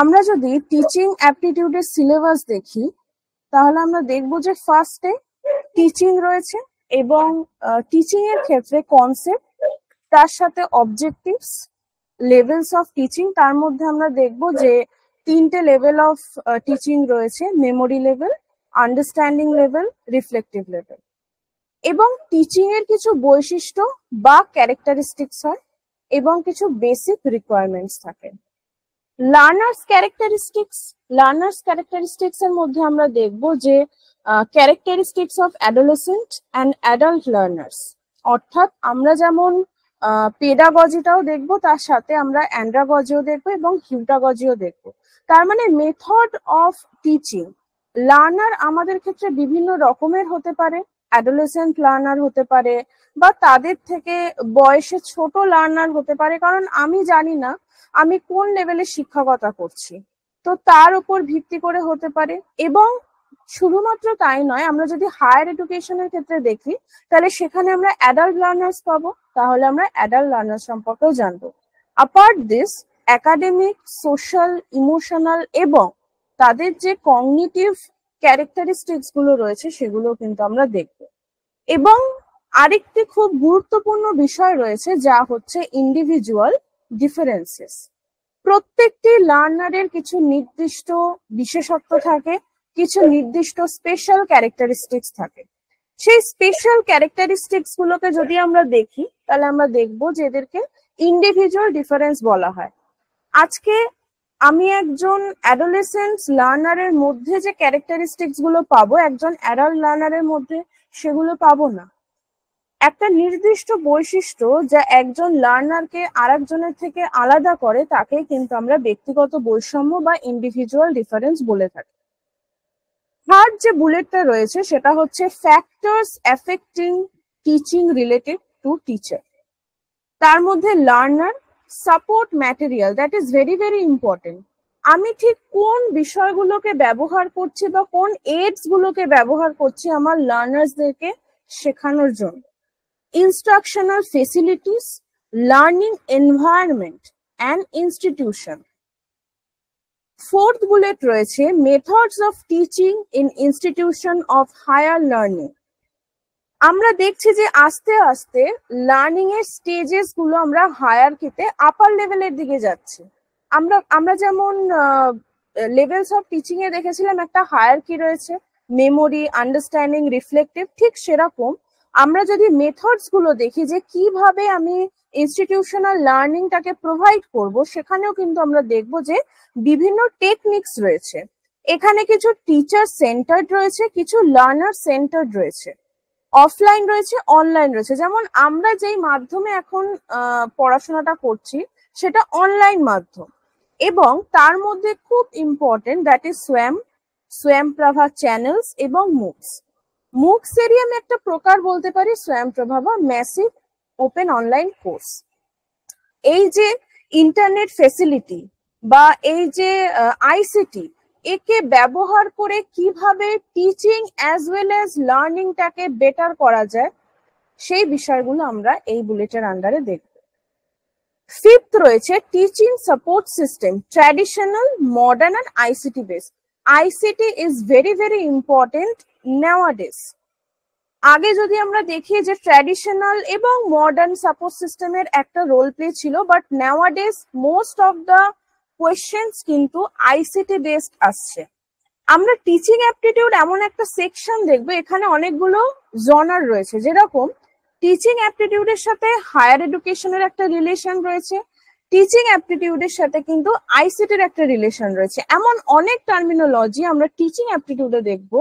আমরা যদি teaching অ্যাপটিটিউডের syllabus দেখি তাহলে আমরা দেখবো যে ফার্স্টে টিচিং রয়েছে এবং টিচিং এর ক্ষেত্রে কনসেপ্ট, তার সাথে অবজেক্টিভস, লেভেলস অফ টিচিং। তার মধ্যে আমরা দেখবো যে তিনটে লেভেল অফ টিচিং রয়েছে: memory level, understanding level, reflective level. এবং টিচিং এর কিছু বৈশিষ্ট্য বা ক্যারেক্টারিস্টিক্স হয় এবং কিছু বেসিক রিকোয়ারমেন্টস থাকে। লার্নার্স ক্যারেক্টারিস্টিক্স এর মধ্যে আমরা দেখবো যে characteristics of adolescent and adult learners, অর্থাৎ আমরা যেমন পেডাগজিটাও দেখবো, তার সাথে আমরা অ্যান্ড্রাগজিও দেখবো এবং হিউটাগজিও দেখবো। তার মানে মেথড অফ টিচিং, লার্নার আমাদের ক্ষেত্রে বিভিন্ন রকমের হতে পারে। অ্যাডোলেসেন্ট লার্নার হতে পারে বা তাদের থেকে বয়সে ছোট লার্নার হতে পারে, কারণ আমি জানি না আমি কোন লেভেলে শিক্ষকতা করছি, তো তার উপর ভিত্তি করে হতে পারে। এবং শুধুমাত্র তাই নয়, আমরা যদি হায়ার এডুকেশনের ক্ষেত্রে দেখি তাহলে সেখানে আমরা অ্যাডাল্ট লার্নার্স পাবো, তাহলে আমরা অ্যাডাল্ট লার্নার সম্পর্কেও জানবো। Apart this, academic, social, emotional এবং তাদের যে কগনিটিভ ক্যারেক্টারিস্টিক্স গুলো রয়েছে সেগুলো কিন্তু আমরা দেখব। এবং আরেকটি খুব গুরুত্বপূর্ণ বিষয় রয়েছে যা হচ্ছে ইন্ডিভিজুয়াল ডিফারেন্সেস। প্রত্যেকটি লার্নারের কিছু নির্দিষ্ট বিশেষত্ব থাকে, কিছু নির্দিষ্ট স্পেশাল ক্যারেক্টারিস্টিক্স থাকে। সেই স্পেশাল ক্যারেক্টারিস্টিক্স গুলোকে যদি আমরা দেখি তাহলে আমরা দেখবো যে এদেরকে ইন্ডিভিজুয়াল ডিফারেন্স বলা হয়। আজকে আমি একজন অ্যাডোলেসেন্ট লার্নারের মধ্যে যে ক্যারেক্টারিস্টিক্স গুলো পাবো, একজন অ্যাডাল্ট লার্নারের মধ্যে সেগুলো পাবো না। একটা নির্দিষ্ট বৈশিষ্ট্য যা একজন লার্নারকে আরেকজনের থেকে আলাদা করে তাকেই কিন্তু আমরা ব্যক্তিগত বৈষম্য বা ইন্ডিভিজুয়াল ডিফারেন্স বলে থাকি। থার্ড যে বুলেটটা রয়েছে সেটা হচ্ছে factors affecting teaching related to teacher. তার মধ্যে learner, support material, that is very very important. আমি ঠিক কোন বিষয়গুলোকে ব্যবহার করছি বা কোন এইডস গুলোকে ব্যবহার করছি আমার লার্নার্সদেরকে শেখানোর জন্য। Instructional facilities, learning environment and institution. Fourth bullet রয়েছে methods of teaching in institution of higher learning. আমরা দেখছি যে আস্তে আস্তে লার্নিং এর স্টেজেস গুলো আমরা হায়ারকিতে আপার লেভেলের দিকে যাচ্ছি। আমরা যেমন লেভেলস অফ টিচিং এ দেখেছিলাম একটা হায়ারকি রয়েছে, মেমোরি, আন্ডারস্ট্যান্ডিং, রিফ্লেক্টিভ, ঠিক সেরকম আমরা যদি মেথডস গুলো দেখি যে কিভাবে আমি ইনস্টিটিউশনাল লার্নিংটাকে প্রোভাইড করব, সেখানেও কিন্তু আমরা দেখব যে বিভিন্ন টেকনিক্স রয়েছে। এখানে কিছু টিচার সেন্টার্ড রয়েছে, কিছু লার্নার সেন্টার্ড রয়েছে, অফলাইন রয়েছে, অনলাইন রয়েছে। যেমন আমরা যেই মাধ্যমে এখন পড়াশোনাটা করছি সেটা অনলাইন মাধ্যম, এবং তার মধ্যে খুব ইম্পর্টেন্ট দ্যাট ইজ স্বয়ংপ্রভা চ্যানেলস এবং মুক্স। মুক্স এরই আমি একটা প্রকার বলতে পারি স্বয়ংপ্রভা বা ম্যাসিভ ওপেন অনলাইন কোর্স। এই যে ইন্টারনেট ফেসিলিটি বা এই যে আইসিটি, একে ব্যবহার করে কিভাবে টিচিং অ্যাজ ওয়েল অ্যাজ লার্নিংটাকে বেটার করা যায় সেই বিষয়গুলো আমরা এই বুলেটের আন্ডারে দেখব। ফিফথ রয়েছে teaching support system, traditional, modern and ICT base. ICT is very very important নাওয়াডেজ। আগে যদি আমরা দেখি যে ট্র্যাডিশনাল এবং মডার্ন সাপোর্ট সিস্টেমের একটা রোল প্লে ছিল, but নাওয়াডেজ most of the questions কিন্তু আইসিটি বেসড আসছে। আমরা টিচিং অ্যাপটিটিউড এমন একটা সেকশন দেখবো, এখানে অনেকগুলো জনার রয়েছে, যেরকম টিচিং অ্যাপটিটিউডের সাথে হায়ার এডুকেশনের একটা রিলেশন রয়েছে, টিচিং অ্যাপটিটিউডের সাথে কিন্তু আইসিটির একটা রিলেশন রয়েছে। এমন অনেক টার্মিনোলজি আমরা টিচিং অ্যাপটিটিউডে দেখবো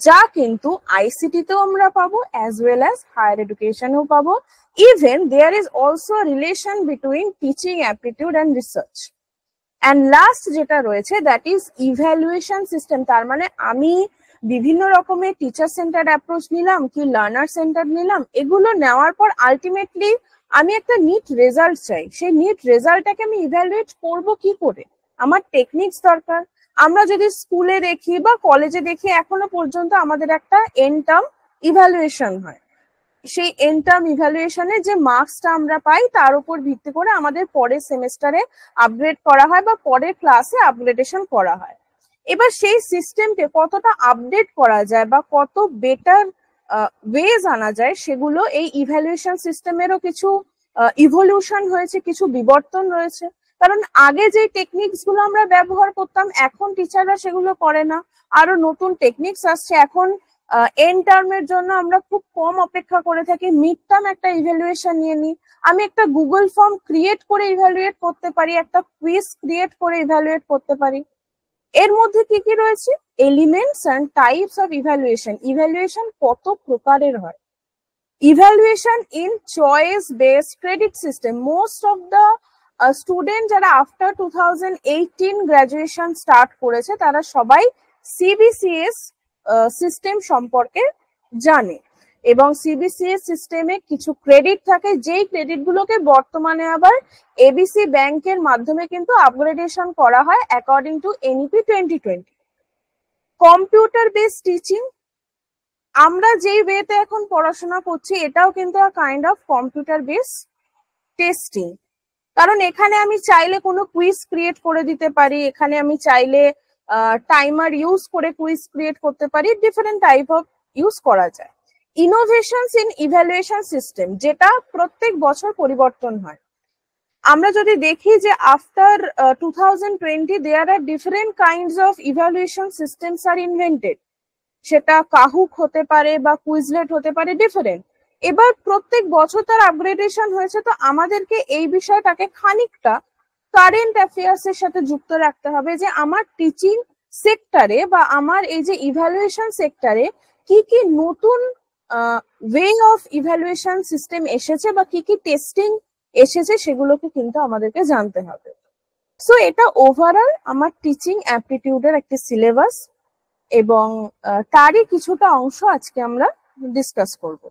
যা কিন্তু আইসিটিতেও আমরা পাবো অ্যাজ ওয়েল অ্যাজ হায়ার এডুকেশনেও পাবো। Even there is also relation between teaching aptitude and research. And last যেটা রয়েছে দ্যাট ইজ ইভ্যালুয়েশন সিস্টেম। তার মানে আমি বিভিন্ন রকমের টিচার সেন্টার্ড অ্যাপ্রোচ নিলাম কি লার্নার সেন্টার নিলাম, এগুলো নেওয়ার পর আলটিমেটলি আমি একটা নিট রেজাল্ট চাই। সেই নিট রেজাল্টটাকে আমি ইভ্যালুয়েট করব কি করে? আমার টেকনিক্স দরকার। আমরা যদি স্কুলে দেখি বা কলেজে দেখি, এখনো পর্যন্ত আমাদের একটা এন্ড টার্ম ইভ্যালুয়েশন হয়, সেই এন্ড টার্ম ইভ্যালুয়েশনে যে মার্কসটা আমরা পাই তার উপর ভিত্তি করে আমাদের পরের সেমেস্টারে আপগ্রেড করা হয় বা পরের ক্লাসে আপগ্রেডেশন করা হয়। এবার সেই সিস্টেমকে কতটা আপডেট করা যায় বা কত বেটার ওয়েজ আনা যায়, সেগুলো এই ইভ্যালুয়েশন সিস্টেমেরও কিছু ইভলিউশন হয়েছে, কিছু বিবর্তন রয়েছে। কারণ আগে যে টেকনিক্স গুলো আমরা ব্যবহার করতাম, এখন টিচাররা সেগুলো করে না, আরো নতুন টেকনিক্স আসছে। এখন এন্ড টার্মের জন্য আমরা খুব কম অপেক্ষা করে থাকি, মিড টার্ম একটা ইভ্যালুয়েশন নিয়ে নিই। আমি একটা গুগল ফর্ম ক্রিয়েট করে ইভ্যালুয়েট করতে পারি, একটা কুইজ ক্রিয়েট করে ইভ্যালুয়েট করতে পারি। এর মধ্যে কি কি রয়েছে? Elements and types of evaluation. Evaluation কত প্রকারের হয়? Evaluation in choice based credit system. Most of the student যারা আফটার 2018 গ্রাজুয়েশন স্টার্ট করেছে, তারা সবাই সিবিসিএস সিস্টেম সম্পর্কে জানে। এবং সিবিসিএস সিস্টেমে কিছু ক্রেডিট থাকে, যেই ক্রেডিট গুলোকে বর্তমানে আবার এবিসি ব্যাংকের মাধ্যমে কিন্তু আপগ্রেডেশন করা হয় according to NEP 2020। Computer based teaching, আমরা যেই ওয়েতে এখন পড়াশোনা করছি এটাও কিন্তু kind of computer based testing. কারণ এখানে আমি চাইলে কোনো কুইজ ক্রিয়েট করে দিতে পারি, এখানে আমি চাইলে টাইমার ইউজ করে কুইজ ক্রিয়েট করতে পারি, ডিফারেন্ট টাইপ অফ ইউজ করা যায়। ইনোভেশনস ইন ইভ্যালুয়েশন সিস্টেম, যেটা প্রত্যেক বছর পরিবর্তন হয়। আমরা যদি দেখি যে after 2020 there are different kinds of evaluation systems are invented. সেটা কাহুক হতে পারে বা কুইজলেট হতে পারে, ডিফারেন্ট। এবার প্রত্যেক বছর তার আপগ্রেডেশন হয়েছে, তো আমাদেরকে এই বিষয়টাকে খানিকটা কারেন্ট অ্যাফেয়ার্স এর সাথে যুক্ত রাখতে হবে যে আমার টিচিং সেক্টরে বা আমার এই যে ইভ্যালুয়েশন সেক্টরে কি কি নতুন ওয়ে অফ ইভ্যালুয়েশন সিস্টেম এসেছে বা কি কি টেস্টিং এসেছে, সেগুলোকে কিন্তু আমাদেরকে জানতে হবে। সো এটা ওভারঅল আমার টিচিং অ্যাপটিটিউডের একটা সিলেবাস, এবং তারই কিছুটা অংশ আজকে আমরা ডিসকাস করব।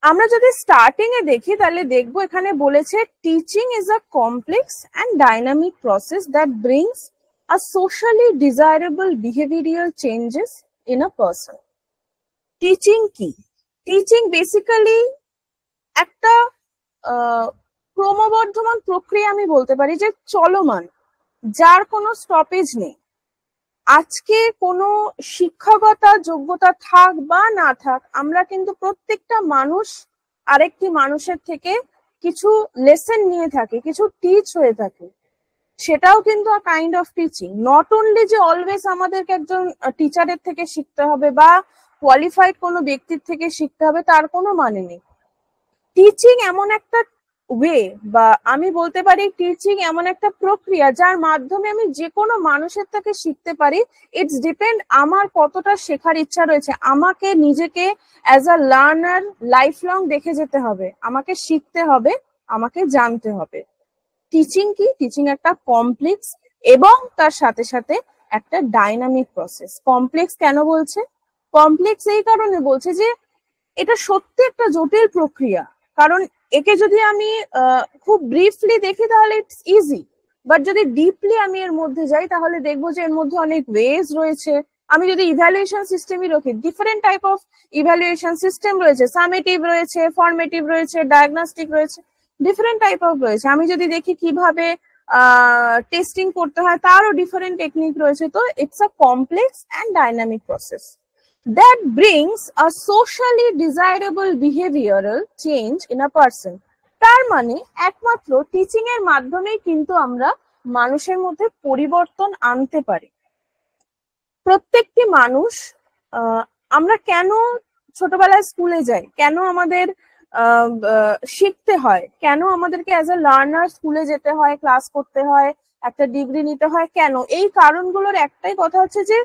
আমরা যদি স্টার্টিং এ দেখি তাহলে দেখবো এখানে বলেছে teaching is a complex and dynamic process that brings a socially desirable behavioural changes in a person. Teaching কি? টিচিং বেসিক্যালি একটা ক্রমবর্ধমান প্রক্রিয়া, আমি বলতে পারি যে চলমান, যার কোনো স্টপেজ নেই। আজকে কোনো শিক্ষকতা যোগ্যতা থাক বা না থাক, আমরা কিন্তু প্রত্যেকটা মানুষ আরেকটি মানুষের থেকে কিছু লেসন নিয়ে থাকি, কিছু টিচ হয়ে থাকে। সেটাও কিন্তু kind of teaching. Not only যে অলওয়েজ আমাদেরকে একজন টিচারের থেকে শিখতে হবে বা কোয়ালিফাইড কোনো ব্যক্তির থেকে শিখতে হবে, তার কোনো মানে নেই। টিচিং এমন একটা ওয়ে, বা আমি বলতে পারি টিচিং এমন একটা প্রক্রিয়া যার মাধ্যমে আমি যে কোনো মানুষের থেকে শিখতে পারি। ইটস ডিপেন্ড আমার কতটা শেখার ইচ্ছা রয়েছে। আমাকে নিজেকে as a learner life long দেখে যেতে হবে, আমাকে শিখতে হবে, আমাকে জানতে হবে। টিচিং কি? টিচিং একটা কমপ্লেক্স এবং তার সাথে সাথে একটা ডাইনামিক প্রসেস। কমপ্লেক্স কেন বলছে? কমপ্লেক্স এই কারণে বলছে যে এটা সত্যি একটা জটিল প্রক্রিয়া। কারণ একে যদি আমি খুব ব্রিফলি দেখি তাহলে ইটস ইজি, বাট যদি ডিপলি আমি এর মধ্যে যাই তাহলে দেখবো যে এর মধ্যে অনেক ওয়েজ রয়েছে। আমি যদি ইভ্যালুয়েশন সিস্টেমই রাখি, different type of evaluation system রয়েছে, সামেটিভ রয়েছে, ফর্মেটিভ রয়েছে, ডায়াগনস্টিক রয়েছে, ডিফারেন্ট টাইপ অফ রয়েছে। আমি যদি দেখি কিভাবে টেস্টিং করতে হয়, তারও ডিফারেন্ট টেকনিক রয়েছে। তো it's a complex and dynamic process that brings a socially desirable behavioral change in a person. তার মানে একমাত্র টিচিং এর মাধ্যমেই কিন্তু আমরা মানুষের মধ্যে পরিবর্তন আনতে পারি। প্রত্যেকটি মানুষ, আমরা কেন ছোটবেলায় স্কুলে যাই, কেন আমাদের শিখতে হয়, কেন আমাদেরকে অ্যাজ এ লার্নার স্কুলে যেতে হয়, ক্লাস করতে হয়, একটা ডিগ্রি নিতে হয়, কেন? এই কারণগুলোর একটাই কথা হচ্ছে যে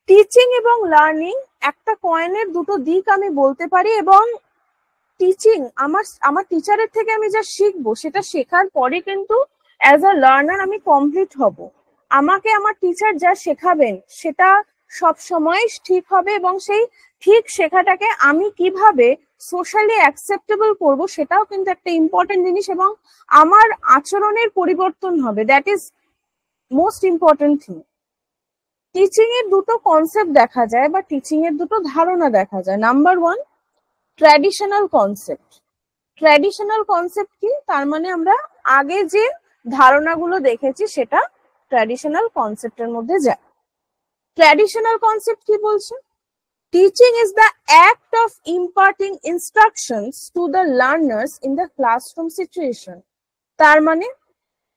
টিচিং এবং লার্নিং একটা কয়েনের দুটো দিক আমি বলতে পারি। এবং টিচিং, আমার টিচারের থেকে আমি যা শিখবো সেটা শেখার পরে কিন্তু অ্যাজ আ লার্নার আমি কমপ্লিট হব। আমাকে আমার টিচার যা শেখাবেন সেটা সব সময় ঠিক হবে, এবং সেই ঠিক শেখাটাকে আমি কিভাবে সোশ্যালি অ্যাকসেপ্টেবল করব সেটাও কিন্তু একটা ইম্পর্টেন্ট জিনিস, এবং আমার আচরণের পরিবর্তন হবে। That is most important thing. Teaching এর দুটো কনসেপ্ট দেখা যায় বা টিচিং এর দুটো ধারণা দেখা যায়। Number one, traditional concept. Traditional concept কি? তার মানে আমরা আগে যে ধারণাগুলো দেখেছি সেটা ট্র্যাডিশনাল কনসেপ্টের মধ্যে যায়। ট্র্যাডিশনাল কনসেপ্ট কি বলছে? Teaching is the act of imparting instructions to the learners in the classroom situation. তার মানে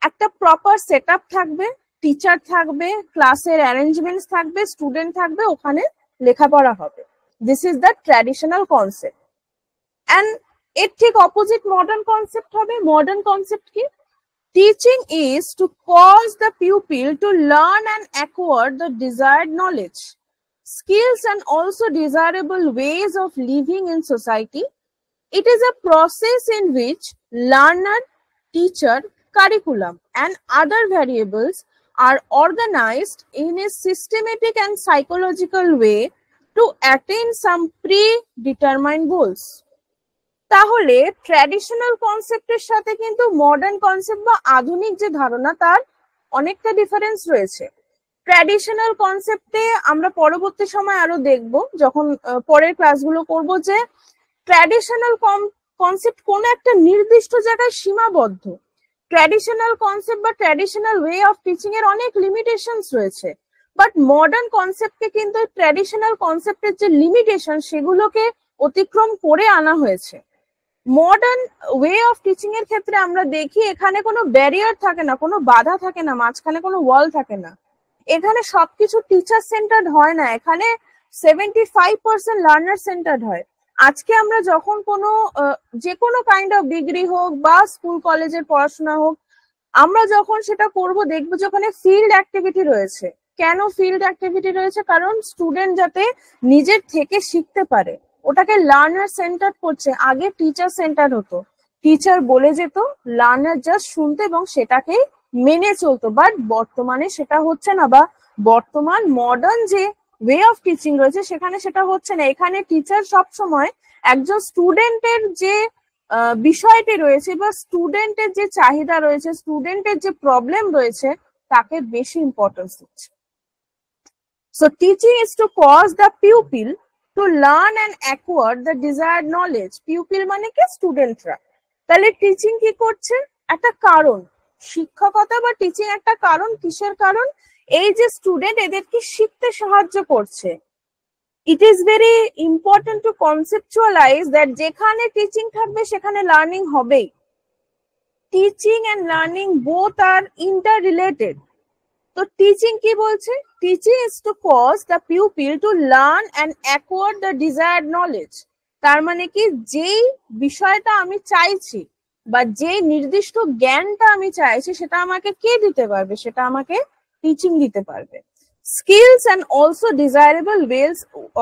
একটা প্রপার সেটআপ থাকবে, টিচার থাকবে, ক্লাসের অ্যারেঞ্জমেন্টস থাকবে, স্টুডেন্ট থাকবে, ওখানে লেখাপড়া হবে। This is the traditional concept. And এর ঠিক অপোজিট মডার্ন কনসেপ্ট হবে। মডার্ন কনসেপ্ট কি? Teaching is to cause the pupil to learn and acquire the desired knowledge, skills and also desirable ways of living in society. It is a process in which learner, teacher, curriculum and other variables are organized in a systematic and psychological way to attain some predetermined goals. তাহলে traditional কনসেপ্টের সাথে কিন্তু modern concept বা আধুনিক যে ধারণা তার অনেকটা difference রয়েছে। ট্র্যাডিশনাল কনসেপ্টে আমরা পরবর্তী সময় আরো দেখব, যখন পরের ক্লাসগুলো করব, যে ট্র্যাডিশনাল কনসেপ্ট কোন একটা নির্দিষ্ট জায়গায় সীমাবদ্ধ। ট্র্যাডিশনাল কনসেপ্ট বা ট্র্যাডিশনাল ওয়ে অফ টিচিং এর অনেক লিমিটেশনস রয়েছে, বাট মডার্ন কনসেপ্টকে কিন্তু ট্র্যাডিশনাল কনসেপ্টের যে লিমিটেশন সেগুলোকে অতিক্রম করে আনা হয়েছে। মডার্ন ওয়ে অফ টিচিং এর ক্ষেত্রে আমরা দেখি এখানে কোনো ব্যারিয়ার থাকে না, কোনো বাধা থাকে না, মাঝখানে কোনো ওয়াল থাকে না। এখানে সবকিছু টিচার সেন্টার্ড হয় না, এখানে 75% লার্নার সেন্টার্ড হয়। আজকে আমরা যখন কোনো যে কোনো কাইন্ড অফ ডিগ্রি হোক বা স্কুল কলেজের পড়াশোনা হোক, আমরা যখন সেটা করব দেখবো যে ওখানে ফিল্ড অ্যাক্টিভিটি রয়েছে। কেন ফিল্ড অ্যাক্টিভিটি রয়েছে? কারণ স্টুডেন্ট যাতে নিজের থেকে শিখতে পারে, ওটাকে লার্নার সেন্টার করছে। আগে টিচার সেন্টার হতো, টিচার বলে যেত, লার্নার জাস্ট শুনতো এবং সেটাকেই মেনে চলতো। বাট বর্তমানে সেটা হচ্ছে না, বা বর্তমান মডার্ন যে ওয়ে অফ টিচিং রয়েছে সেখানে সেটা হচ্ছে না। এখানে টিচার সব সময় একজন স্টুডেন্টের যে বিষয়টি রয়েছে বা স্টুডেন্টের যে চাহিদা রয়েছে, স্টুডেন্টের যে প্রবলেম রয়েছে, তাকে বেশি ইম্পর্টেন্স দিচ্ছে। So teaching is to cause the pupil to learn and acquire the desired knowledge. Pupil মানে কি? স্টুডেন্টরা। তাহলে টিচিং কি করছে? একটা কারণ। শিক্ষকতা বা টিচিং একটা কারণ। কিসের কারণ? এই যে স্টুডেন্ট, এদেরকে শিখতে সাহায্য করছে। It is very important to conceptualize that যেখানে টিচিং থাকবে সেখানে লার্নিং হবেই। Teaching and learning both are inter related. তো টিচিং কি বলছে? Teaching is to cause the pupil to learn and acquire the desired knowledge. তার মানে কি, যেই বিষয়টা আমি চাইছি বা যে নির্দিষ্ট জ্ঞানটা আমি চাইছি সেটা আমাকে কে দিতে পারবে? সেটা আমাকে টিচিং দিতে পারবে। Skills and also desirable ways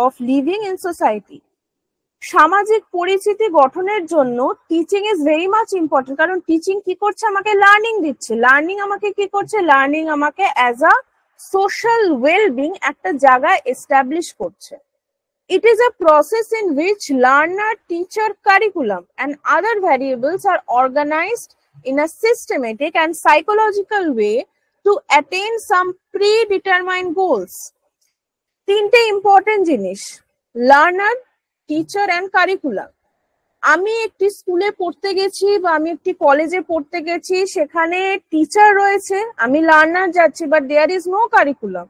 of living in society. সামাজিক পরিচিতি গঠনের জন্য teaching is very much important. কারণ টিচিং কি করছে? আমাকে লার্নিং দিচ্ছে। লার্নিং আমাকে কি করছে? লার্নিং আমাকে অ্যাজ আ সোশ্যাল ওয়েলবিং একটা জায়গায় এস্টাবলিশ করছে। It is a process in which learner, teacher, curriculum and other variables are organized in a systematic and psychological way to attain some predetermined goals. তিনটে important জিনিস: learner, teacher and curriculum. আমি একটি স্কুলে পড়তে গেছি বা আমি একটি কলেজে পড়তে গেছি, সেখানে টিচার রয়েছে, আমি লার্নার যাচ্ছি, but there is no curriculum.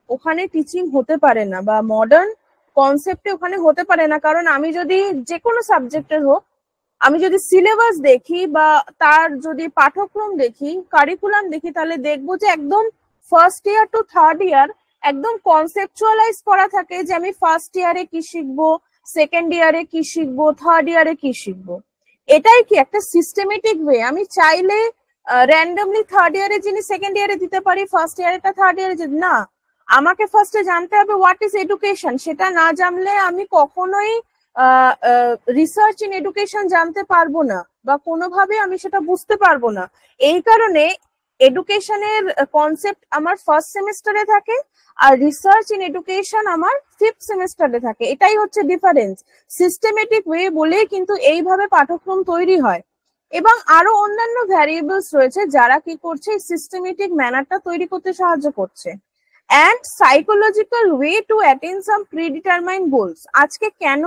ওখানে টিচিং হতে পারে না, বা মডার্ন কনসেপ্টে ওখানে হতে পারে না। কারণ আমি যদি যে কোনো সাবজেক্টের হোক, আমি যদি সিলেবাস দেখি বা তার যদি পাঠ্যক্রম দেখি, কারিকুলাম দেখি, তাহলে দেখবো যে একদম first year to third year একদম কনসেপচুয়ালাইজ করা থাকে যে আমি ফার্স্ট ইয়ারে কি শিখবো, সেকেন্ড ইয়ারে কি শিখবো, থার্ড ইয়ারে কি শিখবো। এটাই কি একটা সিস্টেমেটিক ওয়ে। আমি চাইলে র্যান্ডমলি থার্ড ইয়ারে যিনি সেকেন্ড ইয়ারে দিতে পারি, ফার্স্ট ইয়ারেটা থার্ড ইয়ারে না। আমাকে ফার্স্টে জানতে হবে হোয়াট ইজ এডুকেশন। সেটা না জানলে আমি কখনোই রিসার্চ ইন এডুকেশন জানতে পারবো না, বা কোনোভাবে আমি সেটা বুঝতে পারবো না। এই কারণে এডুকেশনের কনসেপ্ট আমার ফার্স্ট সেমিস্টারে থাকে, আর রিসার্চ ইন এডুকেশন আমার ফিফথ সেমিস্টারে থাকে। এটাই হচ্ছে ডিফারেন্স। সিস্টেমেটিক ওয়ে বলেই কিন্তু এইভাবে পাঠ্যক্রম তৈরি হয়। এবং আরো অন্যান্য ভ্যারিয়েবলস রয়েছে যারা কি করছে, সিস্টেমেটিক ম্যানারটা তৈরি করতে সাহায্য করছে। and psychological way to attain some predetermined goals. আজকে কেন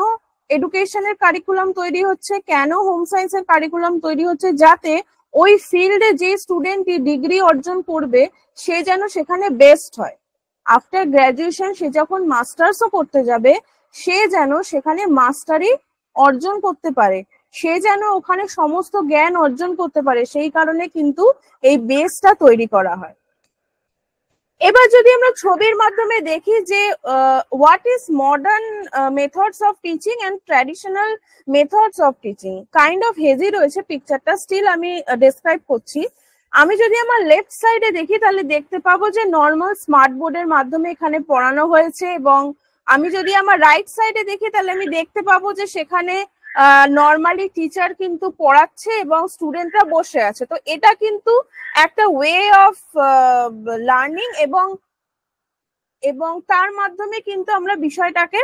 এডুকেশনের কারিকুলাম তৈরি হচ্ছে, কেন হোম সায়েন্সের কারিকুলাম তৈরি হচ্ছে, যাতে ওই ফিল্ডে যে স্টুডেন্ট ডিগ্রি অর্জন করবে সে যেন সেখানে বেস্ট হয়। আফটার গ্রাজুয়েশন সে যখন মাস্টার্সও করতে যাবে সে যেন সেখানে মাস্টারি অর্জন করতে পারে, সে যেন ওখানে সমস্ত জ্ঞান অর্জন করতে পারে, সেই কারণে কিন্তু এই বেসটা তৈরি করা হয়। এবার যদি আমরা ছবির মাধ্যমে দেখি যে what is modern methods of teaching and traditional methods of teaching, kind of hazy রয়েছে পিকচারটা, স্টিল আমি ডেসক্রাইব করছি। আমি যদি আমার লেফট সাইডে দেখি তাহলে দেখতে পাবো যে নর্মাল স্মার্ট বোর্ডের মাধ্যমে এখানে পড়ানো হয়েছে, এবং আমি যদি আমার রাইট সাইডে দেখি তাহলে আমি দেখতে পাবো যে সেখানে নর্মালি টিচার কিন্তু পড়াচ্ছে এবং স্টুডেন্টরা বসে আছে। তো এটা কিন্তু একটা ওয়ে অফ লার্নিং, এবং তার মাধ্যমে কিন্তু আমরা বিষয়টাকে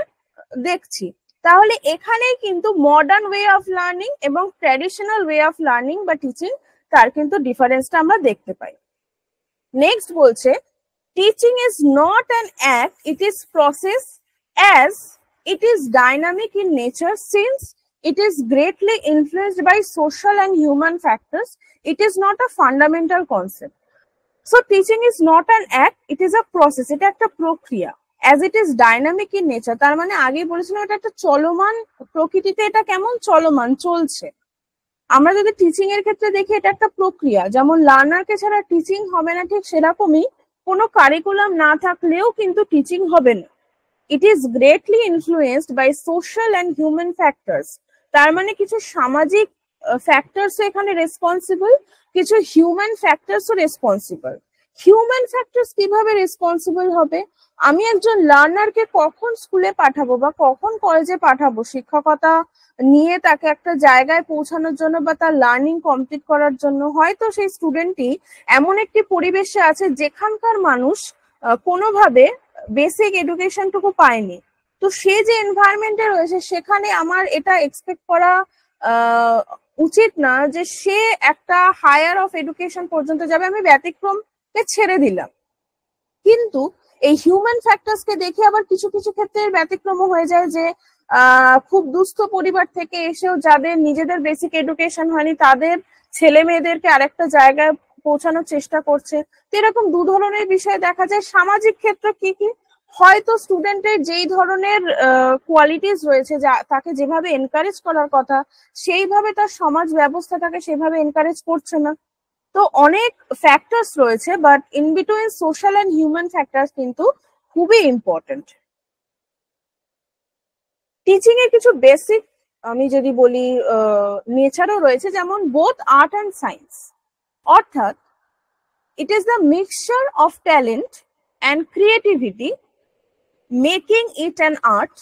দেখছি। তাহলে এখানেই কিন্তু মডার্ন ওয়ে অফ লার্নিং এবং ট্র্যাডিশনাল ওয়ে অফ লার্নিং বা টিচিং, তার কিন্তু ডিফারেন্সটা আমরা দেখতে পাই। নেক্সট বলছে teaching is not an act, it is process as it is dynamic in nature since it is greatly influenced by social and human factors. It is not a fundamental concept. So teaching is not an act, it is a process. এটা একটা প্রক্রিয়া, as it is dynamic in nature, তার মানে আগেই বলেছিলাম এটা একটা চলমান, প্রকৃতিতে এটা কেমন চলমান, চলছে। আমরা যদি টিচিং এর ক্ষেত্রে দেখি এটা একটা প্রক্রিয়া, যেমন লার্নারকে ছাড়া টিচিং হবে না, ঠিক সেরকমই কোনো কারিকুলাম না থাকলেও কিন্তু টিচিং হবে না। It is greatly influenced by social and human factors. তার মানে কিছু সামাজিক ফ্যাক্টরসও এখানে রেসপন্সিবল, কিছু হিউম্যান ফ্যাক্টরসও রেসপন্সিবল। হিউম্যান ফ্যাক্টরস কিভাবে রেসপন্সিবল হবে? আমি একজন লার্নারকে কখন স্কুলে পাঠাবো বা কখন কলেজে পাঠাবো শিক্ষকতা নিয়ে তাকে একটা জায়গায় পৌঁছানোর জন্য বা তার লার্নিং কমপ্লিট করার জন্য, হয়তো সেই স্টুডেন্টটি এমন একটি পরিবেশে আছে যেখানকার মানুষ কোনোভাবে বেসিক এডুকেশনটুকু পায়নি। তো সে যে এনভায়রনমেন্টে রয়েছে সেখানে আমার এটা এক্সপেক্ট করা উচিত না যে সে একটা হায়ার অফ এডুকেশন পর্যন্ত যাবে, আমি ব্যতিক্রমকে ছেড়ে দিলাম। কিন্তু এই হিউম্যান ফ্যাক্টরসকে দেখে আবার কিছু কিছু ক্ষেত্রে ব্যতিক্রম হয়ে যায়, যে খুব দুস্থ পরিবার থেকে এসেও যাদের নিজেদের বেসিক এডুকেশন হয়নি তাদের ছেলে মেয়েদেরকে আরেকটা জায়গায় পৌঁছানোর চেষ্টা করছে। তো এরকম দু ধরনের বিষয় দেখা যায়। সামাজিক ক্ষেত্র কি কি, হয়তো স্টুডেন্টের যেই ধরনের কোয়ালিটিস রয়েছে, যা তাকে যেভাবে এনকারেজ করার কথা সেইভাবে তার সমাজ ব্যবস্থা তাকে সেভাবে এনকারেজ করছে না। তো অনেক ফ্যাক্টরস রয়েছে, but in between social and human factors কিন্তু খুবই ইম্পর্টেন্ট। টিচিং এর কিছু বেসিক আমি যদি বলি নেচারও রয়েছে, যেমন বোথ আর্ট অ্যান্ড সায়েন্স, অর্থাৎ it is the mixture of talent and creativity, making it an art,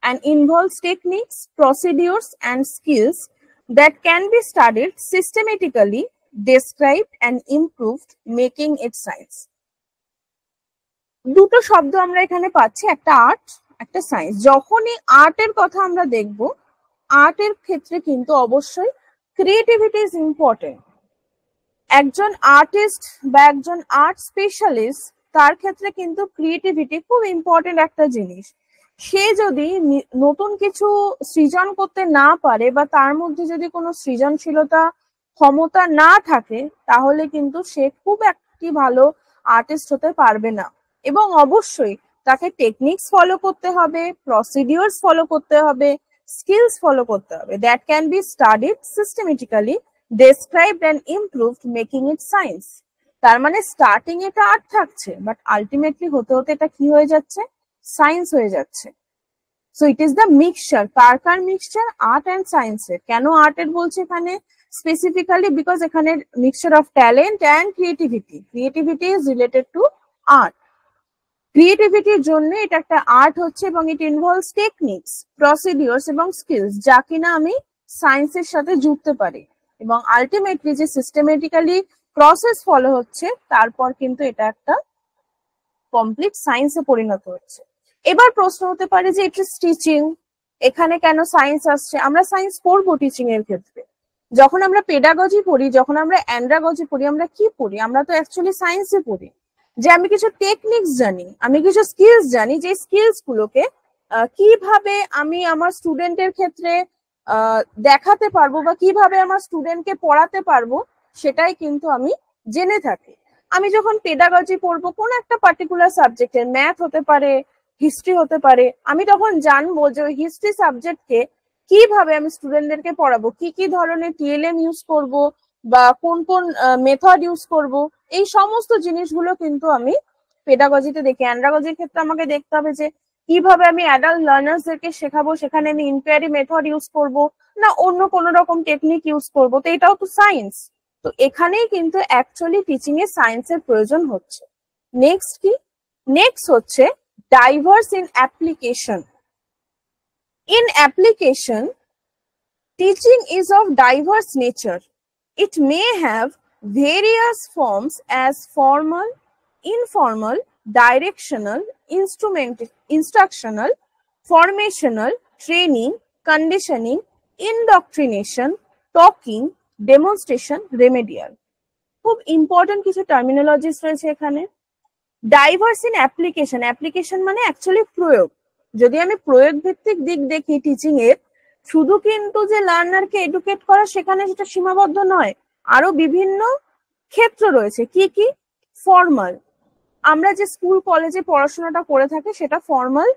and involves techniques, procedures, and skills that can be studied systematically, described, and improved, making it science. দুটো শব্দ আমরা এখানে পাচ্ছি, একটা art, একটা science. যখনই আর্টের কথা আমরা দেখব, আর্টের ক্ষেত্রে কিন্তু অবশ্যই ক্রিয়েটিভিটি ইজ ইম্পর্টেন্ট। একজন আর্টিস্ট বা একজন আর্ট স্পেশালিস্ট, তার ক্ষেত্রে কিন্তু ক্রিয়েটিভিটি খুব ইম্পর্টেন্ট একটা জিনিস। সে যদি নতুন কিছু সৃজন করতে না পারে বা তার মধ্যে যদি কোনো সৃজনশীলতা ক্ষমতা না থাকে, তাহলে কিন্তু সে খুব একটি ভালো আর্টিস্ট হতে পারবে না। এবং অবশ্যই তাকে টেকনিক্স ফলো করতে হবে, প্রসিডিওরস ফলো করতে হবে, স্কিলস ফলো করতে হবে, that can be studied systematically, described and improved, making it science. তার মানে স্টার্টিং এটা আর্ট থাকছে, বাট আলটিমেটলি হতে হতে এটা কি হয়ে যাচ্ছে, সায়েন্স হয়ে যাচ্ছে। So it is the mixture, কার মিক্সচার, আর্ট অ্যান্ড সায়েন্সের। কেন আর্টের বলছে এখানে স্পেসিফিক্যালি? বিকজ এখানে mixture of talent and creativity, creativity is related to art. ক্রিয়েটিভিটির জন্য এটা একটা আর্ট হচ্ছে, এবং ইট ইনভলভস টেকনিক্স, প্রসিডিওরস এবং স্কিলস, যা কিনা আমি সায়েন্সের সাথে জুড়তে পারি। এবং আলটিমেটলি যে সিস্টেমেটিক্যালি প্রসেস ফলো হচ্ছে, তারপর কিন্তু এটা একটা কমপ্লিট সায়েন্সে পরিণত হচ্ছে। এবার প্রশ্ন হতে পারে যে ইট ইজ টিচিং, এখানে কেন সায়েন্স আসছে? আমরা সায়েন্স পড়বো টিচিং এর ক্ষেত্রে। যখন আমরা পেডাগজি পড়ি, যখন আমরা অ্যান্ড্রাগজি পড়ি, আমরা কি পড়ি? আমরা তো অ্যাকচুয়ালি সায়েন্সে পড়ি। যে আমি কিছু টেকনিক্স জানি, আমি কিছু স্কিলস জানি, যে স্কিলস গুলোকে কিভাবে আমি আমার স্টুডেন্টের ক্ষেত্রে দেখাতে পারবো বা কিভাবে আমার স্টুডেন্টকে পড়াতে পারবো, সেটাই কিন্তু আমি জেনে থাকি। আমি যখন পেডাগজি পড়বো কোন একটা পার্টিকুলার সাবজেক্টের, ম্যাথ হতে পারে, হিস্ট্রি হতে পারে, আমি তখন জানবো যে ওই হিস্ট্রি সাবজেক্টকে কিভাবে আমি স্টুডেন্টদেরকে পড়াবো, কি কি ধরনের টিএলএম ইউজ করব বা কোন কোন মেথড ইউজ করব, এই সমস্ত জিনিসগুলো কিন্তু আমি পেডাগজিতে দেখি। অ্যান্ড্রাগজির ক্ষেত্রে আমাকে দেখতে হবে যে কিভাবে আমি অ্যাডাল্ট লার্নার্সদেরকে শেখাবো, সেখানে আমি ইনকোয়ারি মেথড ইউজ করব না অন্য কোনো রকম টেকনিক ইউজ করব, তো এটাও তো সায়েন্স। তো এখানেই কিন্তু অ্যাকচুয়ালি টিচিং এ সায়েন্সের প্রয়োজন হচ্ছে। নেক্সট কি? নেক্সট হচ্ছে diverse in application. In application, teaching is of diverse nature. It may have various forms as formal, informal, directional, instructional, formational, training, conditioning, indoctrination, talking, demonstration, remedial. খুব important কিছু terminologies রয়েছে এখানে। Diverse in application, application মানে actually প্রয়োগ। যদি আমি প্রয়োগ ভিত্তিক দিক দেখি টিচিং এর, শুধু কিন্তু যে লার্নারকে এডুকেট করা সেখানে সেটা সীমাবদ্ধ নয়, আরো বিভিন্ন ক্ষেত্র রয়েছে। কি কি? ফর্মাল, আমরা যে স্কুল কলেজে পড়াশোনাটা করে থাকি সেটা ফর্মাল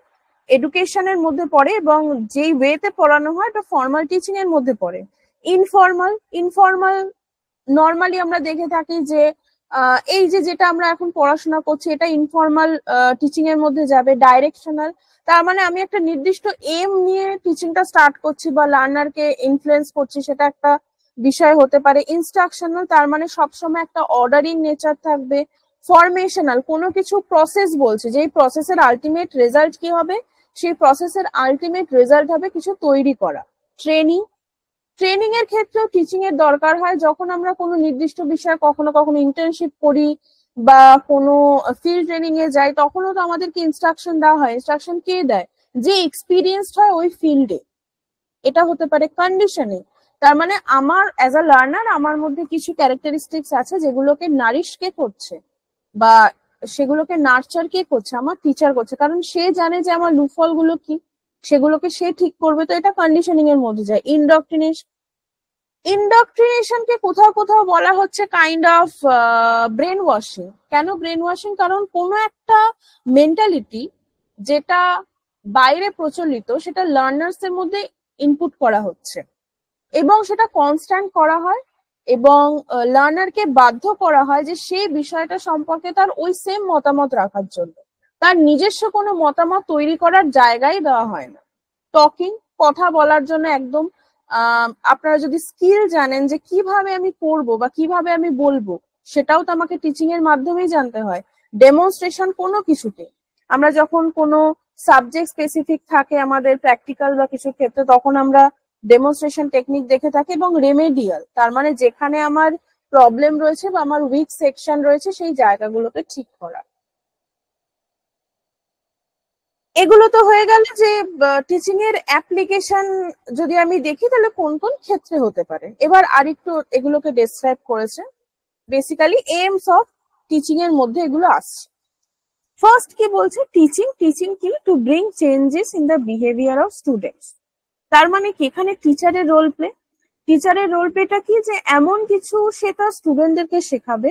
এডুকেশনের মধ্যে পড়ে এবং যেই ওয়েতে পড়ানো হয় এটা ফর্মাল টিচিং এর মধ্যে পড়ে। ইনফর্মাল, ইনফর্মাল নর্মালি আমরা দেখে থাকি যে এই যে যেটা আমরা এখন পড়াশোনা করছি এটা ইনফর্মাল টিচিং এর মধ্যে যাবে। ডাইরেকশনাল, তার মানে আমি একটা নির্দিষ্ট এম নিয়ে টিচিংটা স্টার্ট করছি বা লার্নারকে ইনফ্লুয়েন্স করছি, সেটা একটা বিষয় হতে পারে। ইনস্ট্রাকশনাল, তার মানে সবসময় একটা অর্ডারিং নেচার থাকবে। ফরমেশনাল, কোনো কিছু প্রসেস বলছে, যে এই প্রসেসের আলটিমেট রেজাল্ট কি হবে, সেই প্রসেসের আলটিমেট রেজাল্ট হবে কিছু তৈরি করা। ট্রেনিং, ট্রেনিং এর ক্ষেত্রেও টিচিং এর দরকার হয়। যখন আমরা কোনো নির্দিষ্ট বিষয়ে কখনো কখনো ইন্টার্নশিপ করি বা কোনো ফিল্ড ট্রেনিং এ যাই, তখনও তো আমাদেরকে ইনস্ট্রাকশন দেওয়া হয়। ইনস্ট্রাকশন কে দেয়? যে এক্সপিরিয়েন্সড হয় ওই ফিল্ডে। এটা হতে পারে কন্ডিশনিং, তার মানে আমার অ্যাজ আ লার্নার আমার মধ্যে কিছু ক্যারেক্টারিস্টিক্স আছে যেগুলোকে নারিশ কে করছে বা সেগুলোকে নার্চার কে করছে? আমার টিচার করছে, কারণ সে জানে যে আমার লুফল গুলো কি, সেগুলোকে সে ঠিক করবে। তো এটা কন্ডিশনিং এর মধ্যে যায়। ইন্ডক্ট্রিনেশনকে কোথাও কোথাও বলা হচ্ছে কাইন্ড অফ ব্রেন ওয়াশিং। কেন ব্রেন ওয়াশিং? কারণ কোনো একটা মেন্টালিটি যেটা বাইরে প্রচলিত সেটা লার্নার্স এর মধ্যে ইনপুট করা হচ্ছে এবং সেটা কনস্ট্যান্ট করা হয় এবং লার্নারকে বাধ্য করা হয় যে সেই বিষয়টা সম্পর্কে তার ওই সেম মতামত রাখার জন্য। তার নিজস্ব কোনো মতামত তৈরি করার জায়গায় দেওয়া হয় না। টকিং, কথা বলার জন্য একদম আপনারা যদি স্কিল জানেন যে কিভাবে আমি পড়বো বা কিভাবে আমি বলবো, সেটাও তো আমাকে টিচিং এর মাধ্যমেই জানতে হয়। ডেমনস্ট্রেশন, কোনো কিছুতে আমরা যখন কোনো সাবজেক্ট স্পেসিফিক থাকে আমাদের প্র্যাকটিক্যাল বা কিছু ক্ষেত্রে, তখন আমরা ডেমনস্ট্রেশন টেকনিক দেখে থাকি। এবং রেমেডিয়াল, তার মানে যেখানে আমার প্রবলেম রয়েছে বা আমার উইক সেকশন রয়েছে সেই জায়গাগুলোকে ঠিক করা। এগুলো তো হয়ে গেল যে টিচিং এর অ্যাপ্লিকেশন যদি আমি দেখি তাহলে কোন কোন ক্ষেত্রে হতে পারে। এবার আরেকটু এগুলোকে ডেসক্রাইব করেছে। বেসিক্যালি এইমস অফ টিচিং এর মধ্যে এগুলো আসছে। ফার্স্ট কি বলছে? টিচিং কি? To bring changes in the behaviour of students. তার মানে কি এখানে টিচারের রোল প্লে। টিচারের রোল প্লেটা কি? যে এমন কিছু সে তার স্টুডেন্টদেরকে শেখাবে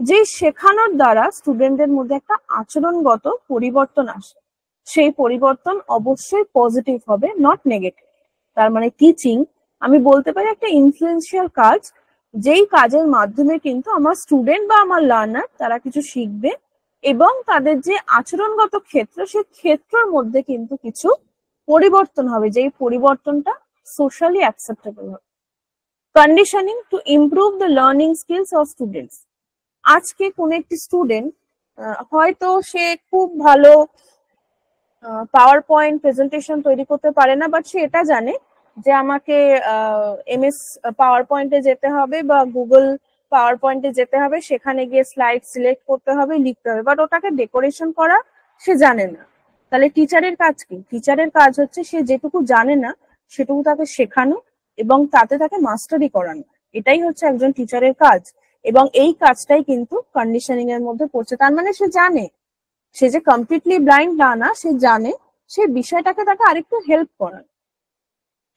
যে শেখানোর দ্বারা স্টুডেন্টদের মধ্যে একটা আচরণগত পরিবর্তন আসে। সেই পরিবর্তন অবশ্যই পজিটিভ হবে, নট নেগেটিভ। তার মানে টিচিং আমি বলতে পারি একটা ইনফ্লুয়েন্সিয়াল কাজ, যেই কাজের মাধ্যমে কিন্তু আমার স্টুডেন্ট বা আমার লার্নার তারা কিছু শিখবে এবং তাদের যে আচরণগত ক্ষেত্র সেই ক্ষেত্রের মধ্যে কিন্তু কিছু পরিবর্তন হবে, যেই পরিবর্তনটা সোশ্যালি অ্যাকসেপ্টেবল হবে। Conditioning, to improve the learning skills of students. আজকে কোন একটি স্টুডেন্ট হয়তো সে খুব ভালো পাওয়ার পয়েন্ট প্রেজেন্টেশন তৈরি করতে পারে না, বাট সে এটা জানে যে আমাকে এমএস পাওয়ার পয়েন্টে যেতে হবে বা গুগল পাওয়ার পয়েন্টে যেতে হবে, সেখানে গিয়ে স্লাইড সিলেক্ট করতে হবে, লিখতে হবে, বাট ওটাকে ডেকোরেশন করা সে জানে না। তাহলে টিচারের কাজ কি? টিচারের কাজ হচ্ছে সে যেটুকু জানে না সেটুকু তাকে শেখানো এবং তাতে তাকে মাস্টারি করানো। এটাই হচ্ছে একজন টিচারের কাজ। এবং এই কাজটাই কিন্তু কন্ডিশনিং এর মধ্যে পড়ছে। তার মানে সে জানে, সে যে কমপ্লিটলি ব্লাইন্ড না, সে জানে, সে বিষয়টাকে তাকে আরেকটু হেল্প করার।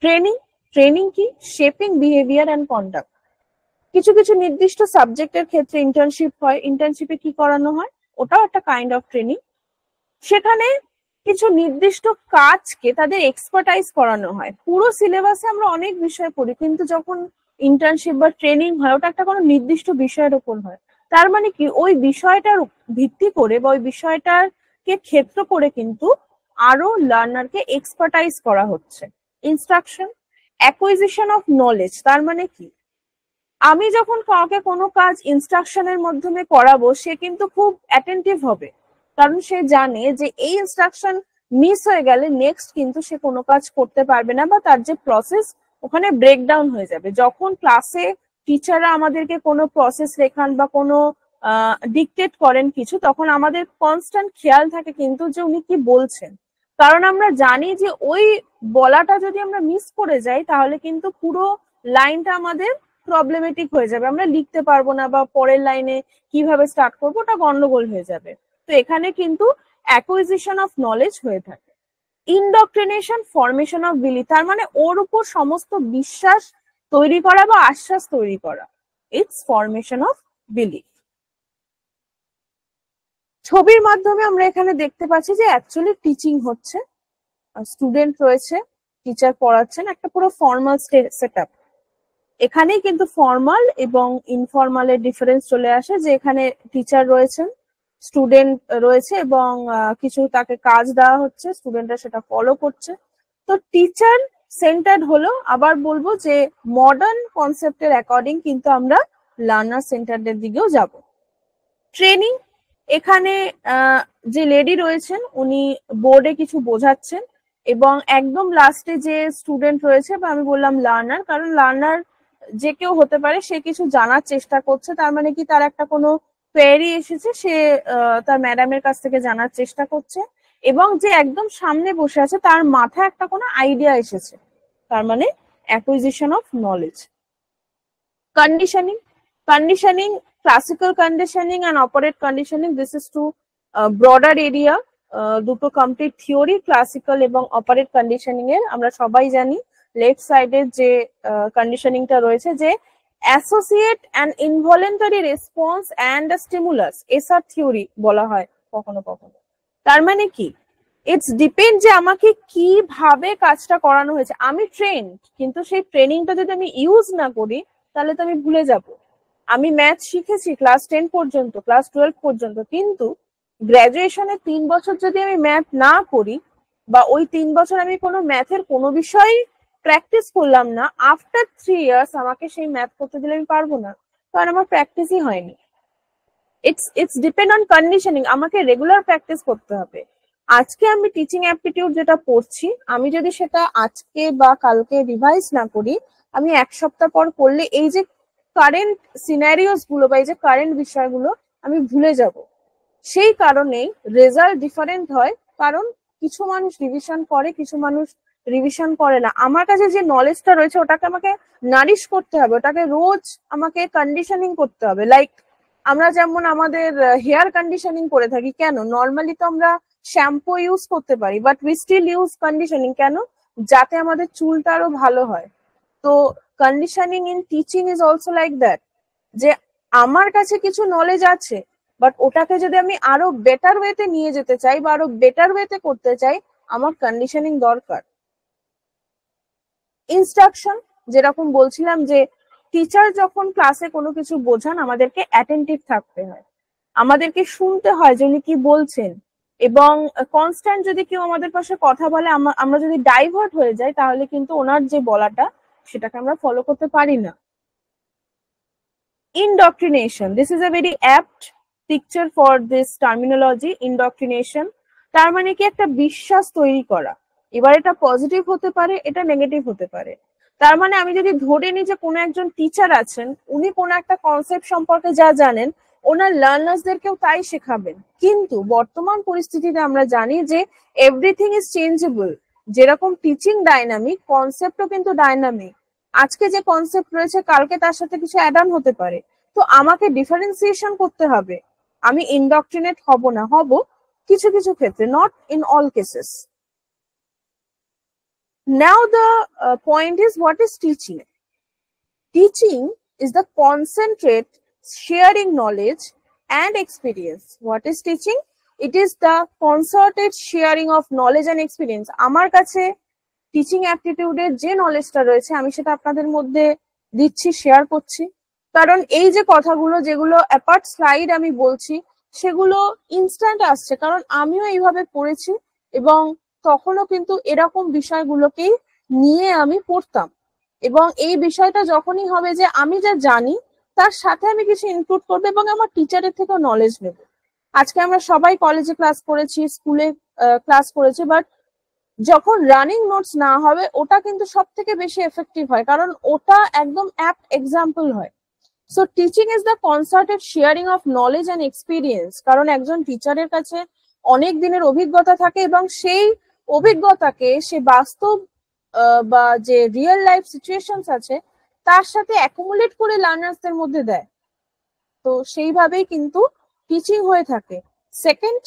ট্রেনিং, ট্রেনিং কি? Shaping behaviour and conduct. কিছু কিছু নির্দিষ্ট সাবজেক্টের ক্ষেত্রে ইন্টার্নশিপ হয়, ইন্টার্নশিপে কি করানো হয়, ওটাও একটা কাইন্ড অফ ট্রেনিং। সেখানে কিছু নির্দিষ্ট কাজকে তাদের এক্সপার্টাইজ করানো হয়। পুরো সিলেবাসে আমরা অনেক বিষয় পড়ি, কিন্তু যখন ইন্টার্নশিপ বা ট্রেনিং হয় ওটা একটা কোনো নির্দিষ্ট বিষয়ের উপর হয়। তার মানে কি, ওই বিষয়টার ভিত্তি করে বা ওই বিষয়টাকে ক্ষেত্র করে কিন্তু আরো লার্নারকে এক্সপার্টাইজ করা হচ্ছে। Instruction, acquisition of knowledge. তার মানে কি, আমি যখন কাউকে কোনো কাজ ইনস্ট্রাকশনের মাধ্যমে করাবো, সে কিন্তু খুব অ্যাটেন্টিভ হবে, কারণ সে জানে যে এই ইনস্ট্রাকশন মিস হয়ে গেলে নেক্সট কিন্তু সে কোনো কাজ করতে পারবে না, বা তার যে প্রসেস ওখানে ব্রেকডাউন হয়ে যাবে। যখন ক্লাসে টিচাররা আমাদেরকে কোনো প্রসেস লেখান বা কোনো ডিকটেট করেন কিছু, তখন আমাদের কনস্ট্যান্ট খেয়াল থাকে কিন্তু যে উনি কি বলছেন, কারণ আমরা জানি যে ওই বলাটা যদি আমরা মিস করে যাই তাহলে কিন্তু পুরো লাইনটা আমাদের প্রবলেমেটিক হয়ে যাবে, আমরা লিখতে পারবো না, বা পরের লাইনে কিভাবে স্টার্ট করবো ওটা গন্ডগোল হয়ে যাবে। তো এখানে কিন্তু অ্যাকুইজিশন অফ নলেজ হয়ে থাকে। ইনডক্ট্রিনেশন, ফরমেশন অফ বিলিফ। তার মানে ওর উপর সমস্ত বিশ্বাস তৈরি করা বা আশ্বাস তৈরি করা। It's formation of belief. ছবির মাধ্যমে আমরা এখানে দেখতে পাচ্ছি যে অ্যাকচুয়ালি টিচিং হচ্ছে, স্টুডেন্ট রয়েছে, টিচার পড়াচ্ছেন, একটা পুরো ফর্মাল সেটআপ। এখানেই কিন্তু ফর্মাল এবং ইনফর্মালের ডিফারেন্স চলে আসে, যে এখানে টিচার রয়েছেন, স্টুডেন্ট রয়েছে এবং কিছু তাকে কাজ দেওয়া হচ্ছে, স্টুডেন্টরা সেটা ফলো করছে। তো টিচার সেন্টার্ড হলো, আবার বলবো যে মডার্ন কনসেপ্টের অ্যাকর্ডিং কিন্তু আমরা লার্নার সেন্টার্ডের দিকেও যাব। ট্রেনিং, এখানে যে লেডি রয়েছেন উনি বোর্ডে কিছু বোঝাচ্ছেন, এবং একদম লাস্টে যে স্টুডেন্ট রয়েছে, বা আমি বললাম লার্নার, কারণ লার্নার যে কেউ হতে পারে, সে কিছু জানার চেষ্টা করছে। তার মানে কি, তার একটা কোনো কোয়েরি এসেছে, সে তার ম্যাডামের কাছ থেকে জানার চেষ্টা করছে, এবং যে একদম সামনে বসে আছে তার মাথায় একটা কোনো আইডিয়া এসেছে, তার মানে acquisition of knowledge. Conditioning, conditioning, classical conditioning and operant conditioning, this is to broader area. দুটো কমপ্লিট থিওরি, ক্লাসিক্যাল এবং অপারেট কন্ডিশনিং এর। আমরা সবাই জানি লেফট সাইডের যে কন্ডিশনিংটা রয়েছে, যে associate and involuntary response and stimulus, SR theory বলা হয় কখনো কখনো। তার মানে কি, ইটস ডিপেন্ড যে আমাকে কিভাবে কাজটা করানো হয়েছে। আমি ট্রেন্ড, কিন্তু সেই ট্রেনিংটা যদি আমি ইউজ না করি তাহলে তো আমি ভুলে যাব। আমি ম্যাথ শিখেছি ক্লাস 10 পর্যন্ত, ক্লাস 12 পর্যন্ত, কিন্তু গ্রাজুয়েশনে 3 বছর যদি আমি ম্যাথ না করি, বা ওই 3 বছর আমি কোনো ম্যাথের কোনো বিষয় প্র্যাকটিস করলাম না, আফটার 3 ইয়ার্স আমাকে সেই ম্যাথ করতে দিলে আমি পারবো না, কারণ আমার প্র্যাকটিসই হয়নি। ইটস ডিপেন্ড অন কন্ডিশনিং, আমাকে রেগুলার প্র্যাকটিস করতে হবে। আজকে আমি টিচিং অ্যাপটিটিউড যেটা পড়ছি, আমি যদি সেটা আজকে বা কালকে রিভাইজ না করি, আমি 1 সপ্তাহ পর করলে এই যে কারেন্ট সিনারিওস গুলো বা এই যে কারেন্ট বিষয়গুলো আমি ভুলে যাব। সেই কারণেই রেজাল্ট ডিফারেন্ট হয়, কারণ কিছু মানুষ রিভিশন করে, কিছু মানুষ রিভিশন করে না। আমার কাছে যে নলেজটা রয়েছে ওটাকে আমাকে নারিশ করতে হবে, ওটাকে রোজ আমাকে কন্ডিশনিং করতে হবে। লাইক আমরা যেমন আমাদের হেয়ার কন্ডিশনিং করে থাকি, কেন? নর্মালি তো আমরা শ্যাম্পু ইউজ করতে পারি, but we still use conditioning, কেন? যাতে আমাদের চুলটা আরো ভালো হয়। তো conditioning in teaching is also like that, যে আমার কাছে কিছু নলেজ আছে, বাট ওটাকে যদি আমি আরো বেটার ওয়েতে নিয়ে যেতে চাই বা আরো বেটার ওয়েতে করতে চাই, আমার কন্ডিশনিং দরকার। ইনস্ট্রাকশন, যেরকম বলছিলাম যে টিচার যখন ক্লাসে কোনো কিছু বোঝান, আমাদেরকে অ্যাটেন্টিভ থাকতে হয়, আমাদেরকে শুনতে হয় যে উনি কি বলছেন, এবং কনস্ট্যান্ট যদি কেউ আমাদের পাশে কথা বলে, আমরা যদি ডাইভার্ট হয়ে যাই, তাহলে কিন্তু ওনার যে বলাটা সেটাকে আমরা ফলো করতে পারি না। Indoctrination, this is a very apt picture for this terminology, indoctrination। তার মানে কি, একটা বিশ্বাস তৈরি করা। এবার এটা পজিটিভ হতে পারে, এটা নেগেটিভ হতে পারে। তার মানে আমি যদি ধরে নিই যে কোনো একজন টিচার আছেন, উনি কোনো একটা কনসেপ্ট সম্পর্কে যা জানেন, ওনার লার্নার্সদেরকেও তাই শেখাবেন, কিন্তু বর্তমান পরিস্থিতিতে আমরা জানি যে এভরিথিং ইজ চেঞ্জেবল। যেরকম টিচিং ডাইনামিক, কনসেপ্টও কিন্তু ডাইনামিক। আজকে যে কনসেপ্ট রয়েছে, কালকে তার সাথে কিছু অ্যাড অন হতে পারে। তো আমাকে ডিফারেন্সিয়েশন করতে হবে। আমি ইনডক্ট্রিনেট হব না, হব কিছু কিছু ক্ষেত্রে, not in all cases. Now the point is, what is teaching? Teaching is the concentrate sharing knowledge and experience. What is teaching? It is the concerted sharing of knowledge and experience. আমার কাছে teaching অ্যাপটিটিউডের যে নলেজটা রয়েছে আমি সেটা আপনাদের মধ্যে দিচ্ছি, share করছি। কারণ এই যে কথাগুলো যেগুলো অ্যাপার্ট স্লাইড আমি বলছি সেগুলো ইনস্ট্যান্ট আসছে, কারণ আমিও এইভাবে পড়েছি এবং তখনও কিন্তু এরকম বিষয়গুলোকেই নিয়ে আমি পড়তাম। এবং এই বিষয়টা যখনই হবে যে আমি যা জানি তার সাথে আমি কিছু ইনক্লুড করবো এবং আমার টিচারের থেকেও নলেজ নেব। আজকে আমরা সবাই কলেজে ক্লাস করেছি, স্কুলে ক্লাস করেছি, বাট যখন রানিং নোটস না হবে ওটা কিন্তু সব থেকে বেশি এফেক্টিভ হয়, কারণ ওটা একদম অ্যাপ্ট এক্সাম্পল হয়। So teaching is the concerted sharing of knowledge and experience. কারণ একজন টিচারের কাছে অনেক দিনের অভিজ্ঞতা থাকে এবং সেই অভিজ্ঞতাকে সে বাস্তব বা যে রিয়েল লাইফ সিচুয়েশনস আছে তার সাথে অ্যাকুমুলেট করে লার্নার্সদের মধ্যে দেয়। তো সেইভাবেই কিন্তু টিচিং হয়ে থাকে। Second,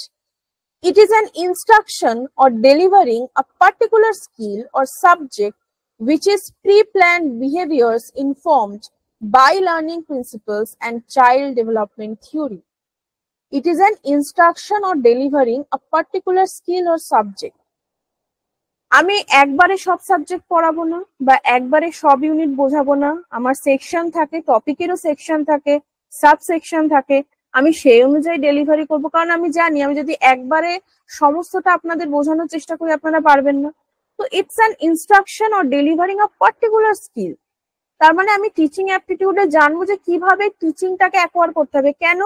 it is an instruction or delivering a particular skill or subject which is pre-planned behaviors informed by learning principles and child development theory. It is an instruction or delivering a particular skill or subject. আমি একবারে সব subject পড়াবো না বা একবারে সব unit বোঝাবো না, আমার সেকশন থাকে, টপিকেরও সেকশন থাকে, সাব সেকশন থাকে, আমি সেই অনুযায়ী ডেলিভারি করব। কারণ আমি জানি আমি যদি একবারে সমস্তটা আপনাদের বোঝানোর চেষ্টা করি আপনারা পারবেন না। তো it's an instruction or delivering a particular skill. তার মানে আমি টিচিং অ্যাপটিটিউডে জানবো যে কিভাবে টিচিংটাকে অ্যাকোয়ার করতে হবে। কেন,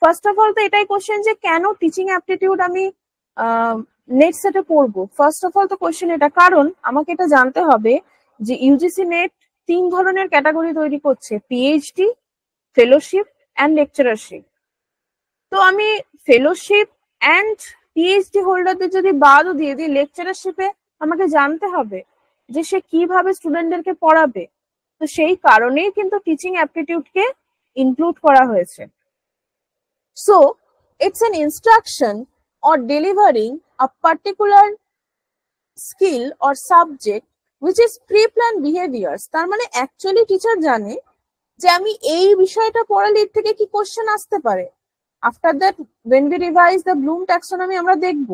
ফার্স্ট অফ অল তো এটাই কোশ্চেন যে কেন টিচিং অ্যাপটিটিউড আমি নেট সেটে পড়বো। ফার্স্ট অফ অল তো কোশ্চেন এটা, কারণ আমাকে এটা জানতে হবে যে ইউজিসি নেট 3 ধরনের ক্যাটাগরি তৈরি করছে, পিএইচডি, ফেলোশিপ অ্যান্ড লেকচারারশিপ। তো আমি ফেলোশিপ অ্যান্ড পিএইচডি হোল্ডারদের যদি বাদও দিয়ে দিই, লেকচারারশিপে আমাকে জানতে হবে যে সে কিভাবে স্টুডেন্টদেরকে পড়াবে। তো সেই কারণেই কিন্তু টিচিং অ্যাপটিটিউডকে ইনক্লুড করা হয়েছে। So it's an instruction or delivering a particular skill or subject which is pre-planned behaviors. তার মানে অ্যাকচুয়ালি টিচার জানে যে আমি এই বিষয়টা পড়ালে এর থেকে কি কোশ্চেন আসতে পারে। After that when we revise the Bloom taxonomy আমরা দেখব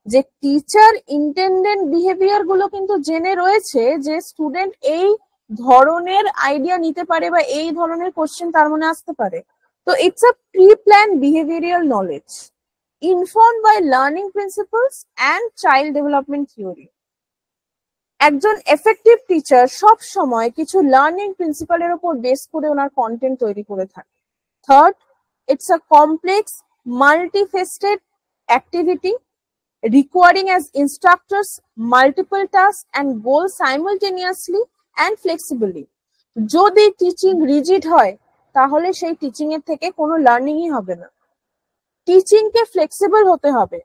যে টিচার ইন্টেন্ডেন্ট বিহেভিয়ার গুলো কিন্তু জেনে রয়েছে যে স্টুডেন্ট এই ধরনের আইডিয়া নিতে পারে বা এই ধরনের কোশ্চেন তার মনে আসতে পারে। তো it's a pre-planned behavioral knowledge informed by learning principles and child development theory. একজন এফেক্টিভ টিচার সব সময় কিছু লার্নিং প্রিন্সিপালের উপর বেস করে ওনার কন্টেন্ট তৈরি করে থাকে। Third, it's a complex multifaceted activity requiring as instructors multiple tasks and goals simultaneously and flexibly. যদি টিচিং রিজিড হয় তাহলে সেই টিচিং এর থেকে কোনো লার্নিংই হবে না। টিচিং কে ফ্লেক্সিবল হতে হবে।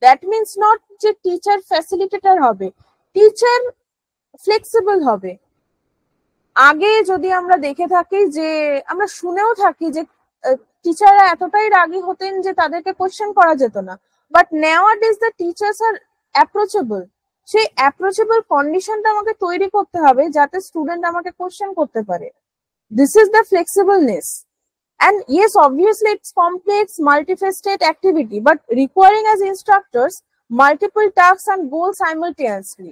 দ্যাট মিনস নট যে টিচার ফ্যাসিলিটেটর হবে, টিচার ফ্লেক্সিবল হবে। আগে যদি আমরা দেখে থাকি যে আমরা শুনেও থাকি যে টিচাররা এতটাই রাগী হতেন যে তাদেরকে কোশ্চেন করা যেত না, but nowadays the teachers are approachable. সেই অ্যাপ্রোচেবল কন্ডিশনটা আমাকে তৈরি করতে হবে যাতে স্টুডেন্ট আমাকে কোশ্চেন করতে পারে। This is the flexibleness. And yes, obviously it's complex, multifaceted activity, but requiring as instructors multiple tasks and goals simultaneously.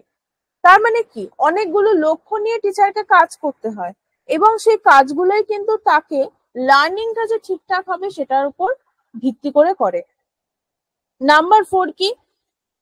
তার মানে কি, অনেকগুলো লক্ষ্য নিয়ে টিচারকে কাজ করতে হয় এবং সেই কাজগুলোই কিন্তু তাকে লার্নিংটা যে ঠিকঠাক হবে সেটার উপর ভিত্তি করে। নাম্বার 4 কি,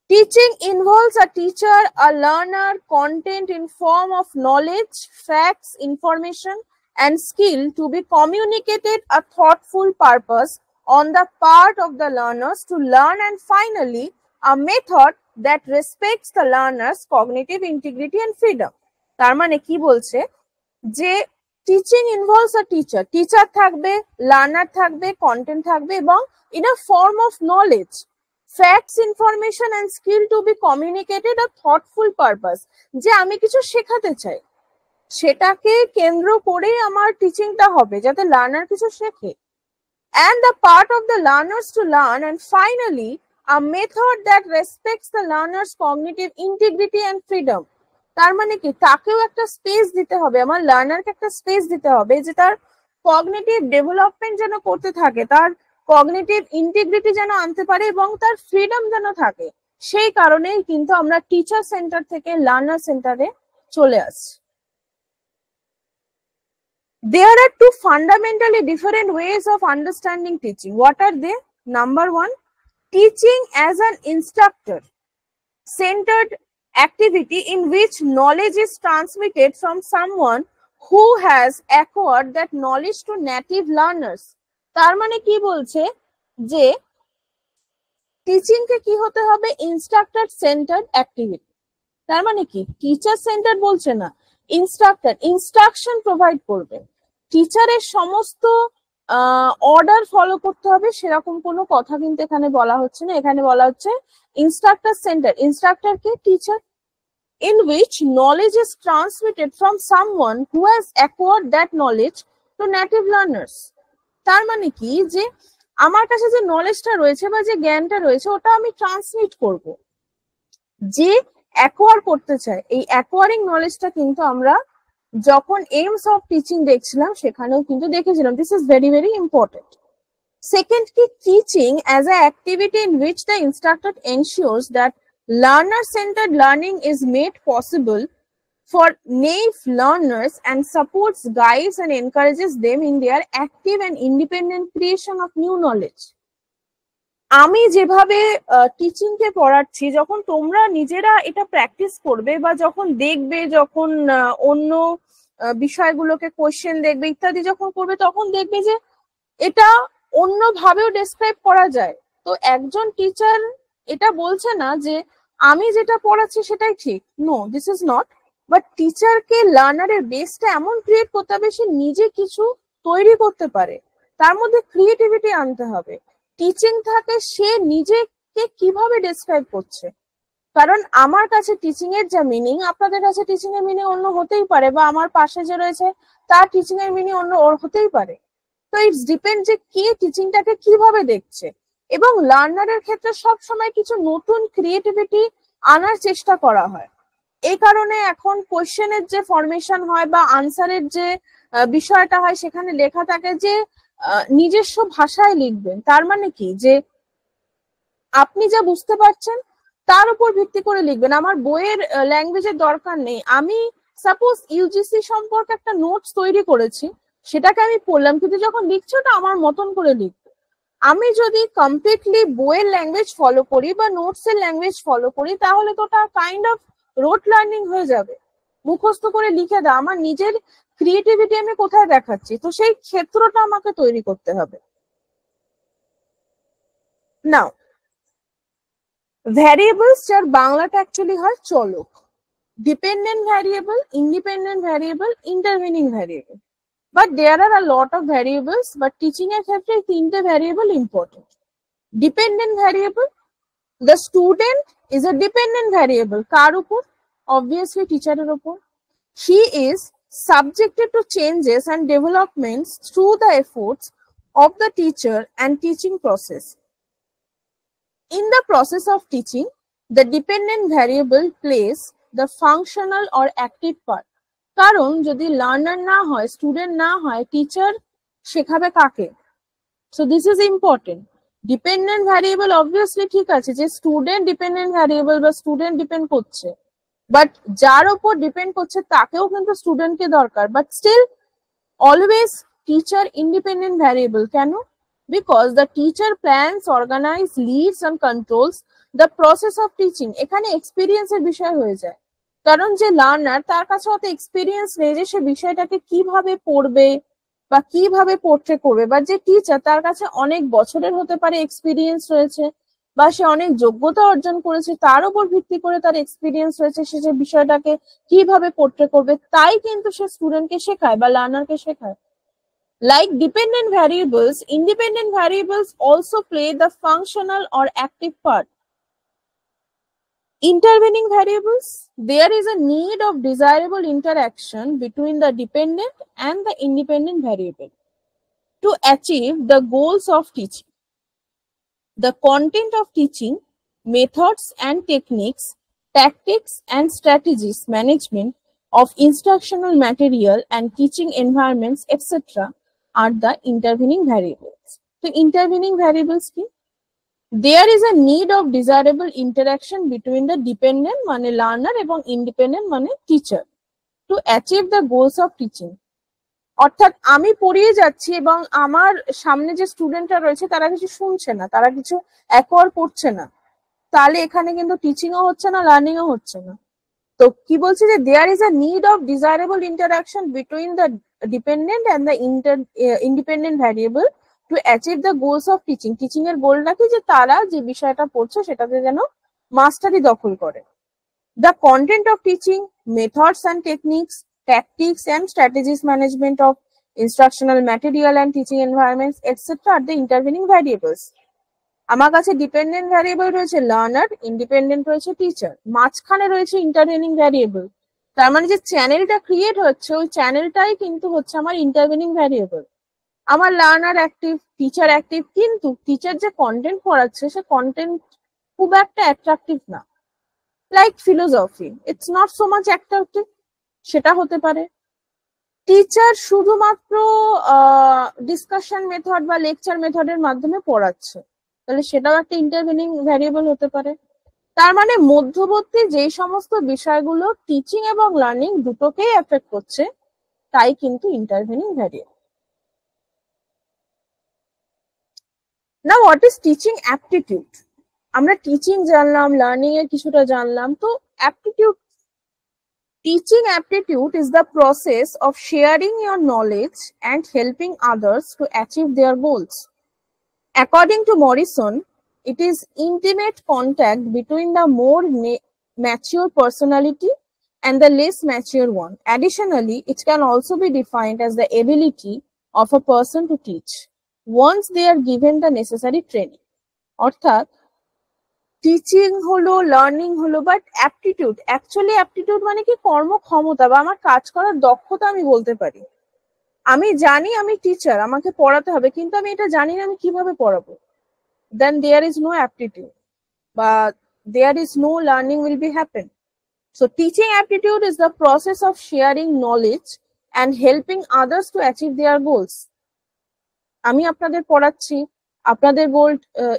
teaching involves a teacher, a learner, contained in form of knowledge, facts, information and skill to be communicated a thoughtful purpose on the part of the learners to learn, and finally a method that respects the learner's cognitive integrity and freedom. তার মানে কি বলছে যে teaching involves a teacher, teacher থাকবে, learner থাকবে, content থাকবে এবং in a form of knowledge, facts, information and skill to be communicated a thoughtful purpose, যে আমি কিছু শেখাতে চাই। সেটাকে কেন্দ্র করে আমার টিচিংটা হবে, যাতে লার্নার কিছু শেখে। And the part of the learners to learn, and finally a method that respects the learner's cognitive integrity and freedom. তার মানে কি, তাকেও একটা স্পেস দিতে হবে, আমার লার্নারকে একটা স্পেস দিতে হবে যে তার কগনিটিভ ডেভেলপমেন্ট যেন করতে থাকে, তার কগনিটিভ ইন্টিগ্রিটি যেন আনতে পারে এবং তার ফ্রিডম যেন থাকে। সেই কারণেই কিন্তু আমরা টিচার সেন্টার থেকে লার্নার সেন্টারে চলে আসছি। There are two fundamentally different ways of understanding teaching. What are they? Number one, teaching as an instructor-centered activity in which knowledge is transmitted from someone who has acquired that knowledge to native learners. তার মানে কি বলছে যে teaching কে কি হতে হবে, instructor centred activity. তার মানে কি, টিচার সেন্টার বলছে না, ইনস্ট্রাক্টর ইনস্ট্রাকশন প্রোভাইড করবে, টিচারের সমস্ত অর্ডার ফলো করতে হবে সেরকম কোনো কথা কিন্তু এখানে বলা হচ্ছে না। এখানে বলা হচ্ছে instructor centre, instructor K teacher, in which knowledge is transmitted from someone who has acquired that knowledge to native learners. তার মানে কি, যে আমার কাছে যে নলেজটা রয়েছে বা যে জ্ঞানটা রয়েছে ওটা আমি ট্রান্সমিট করব। যে অ্যাকোয়ার করতে চায়, এই অ্যাকোয়ারিং নলেজটা কিন্তু আমরা যখন এইমস অফ টিচিং দেখছিলাম সেখানেও কিন্তু দেখেছিলাম। This is very very important. Second কি, teaching as a activity in which the instructor ensures that learner-centered learning is made possible for naive learners and supports, guides and encourages them in their active and independent creation of new knowledge. আমি যেভাবে teaching কে পড়াচ্ছি, যখন তোমরা নিজেরা এটা practice করবে বা যখন দেখবে, যখন অন্য বিষয়গুলোকে কোশ্চেন দেখবে ইত্যাদি যখন করবে, তখন দেখবে যে এটা অন্যভাবেও ডেসক্রাইব করা যায়। তো একজন টিচার এটা বলছে না যে আমি যেটা পড়াচ্ছি সেটাই ঠিক, no, this is not. But টিচারকে লার্নারের বেসটা এমন ক্রিয়েট করতে হবে সে নিজে কিছু তৈরি করতে পারে, তার মধ্যে ক্রিয়েটিভিটি আনতে হবে। টিচিং থাকে সে নিজেকে কিভাবে ডেসক্রাইব করছে, কারণ আমার কাছে টিচিং এর যা মিনিং, আপনাদের কাছে টিচিং এর মিনিং অন্য হতেই পারে, বা আমার পাশে যে রয়েছে তার টিচিং এর মিনিং অন্য হতেই পারে। তো ইটস ডিপেন্ড যে কে টিচিংটাকে কিভাবে দেখছে। এবং লার্নারের ক্ষেত্রে সব সময় কিছু নতুন ক্রিয়েটিভিটি আনার চেষ্টা করা হয়। এই কারণে এখন কোশ্চেনের যে ফরমেশন হয় বা আনসারের যে বিষয়টা হয় সেখানে লেখা থাকে যে নিজস্ব ভাষায় লিখবেন। তার মানে কি, যে আপনি যা বুঝতে পারছেন তার উপর ভিত্তি করে লিখবেন, আমার বইয়ের ল্যাঙ্গুয়েজের দরকার নেই। আমি সাপোজ ইউজিসি সম্পর্কে একটা নোটস তৈরি করেছি, সেটাকে আমি পড়লাম, কিন্তু যখন লিখছি ওটা আমার মতন করে লিখবো। আমি যদি কমপ্লিটলি বইয়ের ল্যাঙ্গুয়েজ ফলো করি বা নোটস এর ল্যাঙ্গুয়েজ ফলো করি, তাহলে তো ওটা কাইন্ড অফ রোট লার্নিং হয়ে যাবে, মুখস্থ করে লিখে দাও। আমার নিজের ক্রিয়েটিভিটি আমি কোথায় দেখাচ্ছি, তো সেই ক্ষেত্রটা আমাকে তৈরি করতে হবে। নাও ভ্যারিয়েবলস, যার বাংলাটা অ্যাকচুয়ালি হয় চলক, dependent variable, independent variable, intervening variable. But there are a lot of variables, but teaching এর ক্ষেত্রে তিনটে variable important. Dependent variable, the student is a dependent variable, কার উপর? Obviously টিচারের উপর। He is subjected to changes and developments through the efforts of the teacher and teaching process. In the process of teaching, the dependent variable plays the functional or active part. কারণ যদি learner না হয়, student না হয়, teacher শেখাবে কাকে? So this is important. Dependent variable obviously ঠিক আছে যে স্টুডেন্ট ডিপেন্ডেন্ট ভ্যারিয়েবল বা স্টুডেন্ট ডিপেন্ড করছে, বাট যার উপর ডিপেন্ড করছে তাকেও কিন্তু স্টুডেন্টকে দরকার। But still always teacher independent variable. কেন? Because the teacher plans, organise, leads and controls the process of teaching. এখানে এক্সপিরিয়েন্সের বিষয় হয়ে যায়, কারণ যে লার্নার তার কাছে অত এক্সপিরিয়েন্স নেই যে সে বিষয়টাকে কিভাবে পড়বে বা কিভাবে পোর্ট্রে করবে। বা যে টিচার তার কাছে অনেক বছরের হতে পারে এক্সপিরিয়েন্স রয়েছে বা সে অনেক যোগ্যতা অর্জন করেছে, তার উপর ভিত্তি করে তার এক্সপিরিয়েন্স রয়েছে, সে যে বিষয়টাকে কিভাবে পোর্ট্রে করবে তাই কিন্তু সে স্টুডেন্টকে শেখায় বা লার্নারকে শেখায়। Like dependent variables, independent variables also play the functional or active part. Intervening variables, there is a need of desirable interaction between the dependent and the independent variable to achieve the goals of teaching. The content of teaching, methods and techniques, tactics and strategies, management of instructional material and teaching environments, etc. are the intervening variables. So, intervening variables ki? There is a need of desirable interaction between the dependent মানে learner এবং independent মানে teacher to achieve the goals of teaching. অর্থাৎ আমি পড়িয়ে যাচ্ছি এবং আমার সামনে যে স্টুডেন্টরা রয়েছে তারা কিছু শুনছে না, তারা কিছু অ্যাকোয়ার করছে না, তাহলে এখানে কিন্তু টিচিংও হচ্ছে না, লার্নিংও হচ্ছে না। তো কি বলছি যে there is a need of desirable interaction between the dependent and the independent variable to achieve the goals of teaching. Teaching এর গোলটা কি, যে তারা যে বিষয়টা পড়ছে সেটাতে যেন মাস্টারি দখল করে। The content of teaching, methods and techniques, tactics and strategies, management of instructional material and teaching environments, etc. are the intervening variables. আমার কাছে ডিপেন্ডেন্ট ভ্যারিয়েবল রয়েছে লার্নার, ইন্ডিপেন্ডেন্ট রয়েছে টিচার, মাঝখানে রয়েছে ইন্টারভেনিং ভ্যারিয়েবল। তার মানে যে চ্যানেলটা ক্রিয়েট হচ্ছে ওই চ্যানেলটাই কিন্তু হচ্ছে আমার ইন্টারভেনিং ভ্যারিয়েবল। আমার লার্নার অ্যাক্টিভ, টিচার অ্যাক্টিভ, কিন্তু টিচার যে কন্টেন্ট পড়াচ্ছে সে কন্টেন্ট খুব একটা অ্যাট্রাকটিভ না। Like philosophy, it's not so much attractive, সেটা হতে পারে। টিচার শুধুমাত্র ডিসকাশন মেথড বা লেকচার মেথডের মাধ্যমে পড়াচ্ছে, তাহলে সেটাও একটা ইন্টারভেনিং ভ্যারিয়েবল হতে পারে। তার মানে মধ্যবর্তী যে সমস্ত বিষয়গুলো টিচিং এবং লার্নিং দুটোকেই এফেক্ট করছে তাই কিন্তু ইন্টারভেনিং ভ্যারিয়েবল। না, হোয়াট ইজ টিচিং অ্যাপটিটিউড? আমরা টিচিং জানলাম, লার্নিং এর কিছুটা জানলাম, তো aptitude, teaching aptitude is the process of sharing your knowledge and helping others to achieve their goals. According to Morrison, it is intimate contact between the more mature personality and the less mature one. Additionally, it can also be defined as the ability of a person to teach once they are given the necessary training. অর্থাৎ teaching হলো, learning হলো, but aptitude, actually aptitude মানে কি, কর্মক্ষমতা বা আমার কাজ করার দক্ষতা আমি বলতে পারি। আমি জানি আমি টিচার, আমাকে পড়াতে হবে, কিন্তু আমি এটা জানি না আমি কিভাবে পড়াবো, then there is no aptitude বা there is no learning will be happen. So teaching aptitude is the process of sharing knowledge and helping others to achieve their goals. আমি আপনাদের পড়াচ্ছি, আপনাদের goal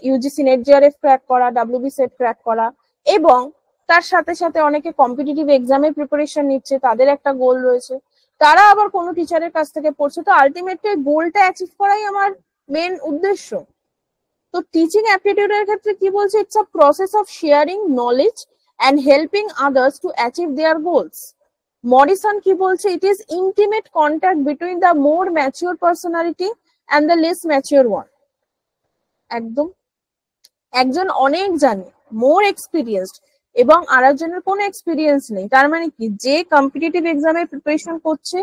UGC NET JRF crack করা, WB SET crack করা, এবং তার সাথে সাথে অনেকে কম্পিটিটিভ এক্সামের প্রিপারেশন নিচ্ছে, তাদের একটা গোল রয়েছে, তারা আবার কোনো টিচারের কাছ থেকে পড়ছে, তো আলটিমেটলি গোলটা অ্যাচিভ করাই আমার মেন উদ্দেশ্য। তো টিচিং অ্যাপটিটিউডের ক্ষেত্রে কি বলছে, it's a process of sharing knowledge and helping others to achieve their goals. Morrison কি বলছে, it is intimate contact between the more mature personality and the less mature one. একদম, একজন অনেক জানে, মোর এক্সপিরিয়েন্সড, এবং আরেকজনের কোনো এক্সপিরিয়েন্স নেই। তার মানে কি, যে কম্পিটিটিভ এক্সামের প্রিপারেশন করছে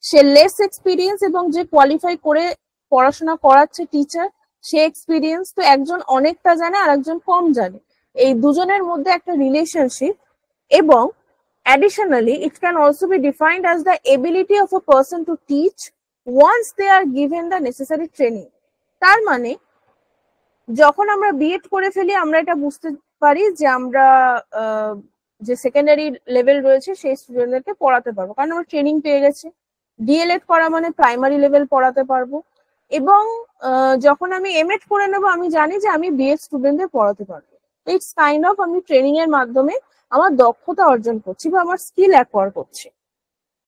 সে লেস এক্সপিরিয়েন্স, এবং যে কোয়ালিফাই করে পড়াশোনা করাচ্ছে টিচার সে এক্সপিরিয়েন্স। তো একজন অনেকটা জানে আর একজন কম জানে, এই দুজনের মধ্যে একটা রিলেশনশিপ। এবং additionally it can also be defined as the ability of a person to teach once they are given the necessary training. তার মানে যখন আমরা বিএড করে ফেলি আমরা এটা বুঝতে পারি যে আমরা যে সেকেন্ডারি লেভেল রয়েছে সেই স্টুডেন্টদেরকে পড়াতে পারবো, কারণ আমরা ট্রেনিং পেয়ে গেছি। ডিএলএড করা মানে প্রাইমারি লেভেল পড়াতে পারবো, এবং যখন আমি এমএড করে নেবো আমি জানি যে আমি বিএড স্টুডেন্টদের পড়াতে পারবো। ইটস কাইন্ড অফ আমি ট্রেনিং এর মাধ্যমে আমার দক্ষতা অর্জন করছি বা আমার স্কিল অ্যাকোয়ার করছি।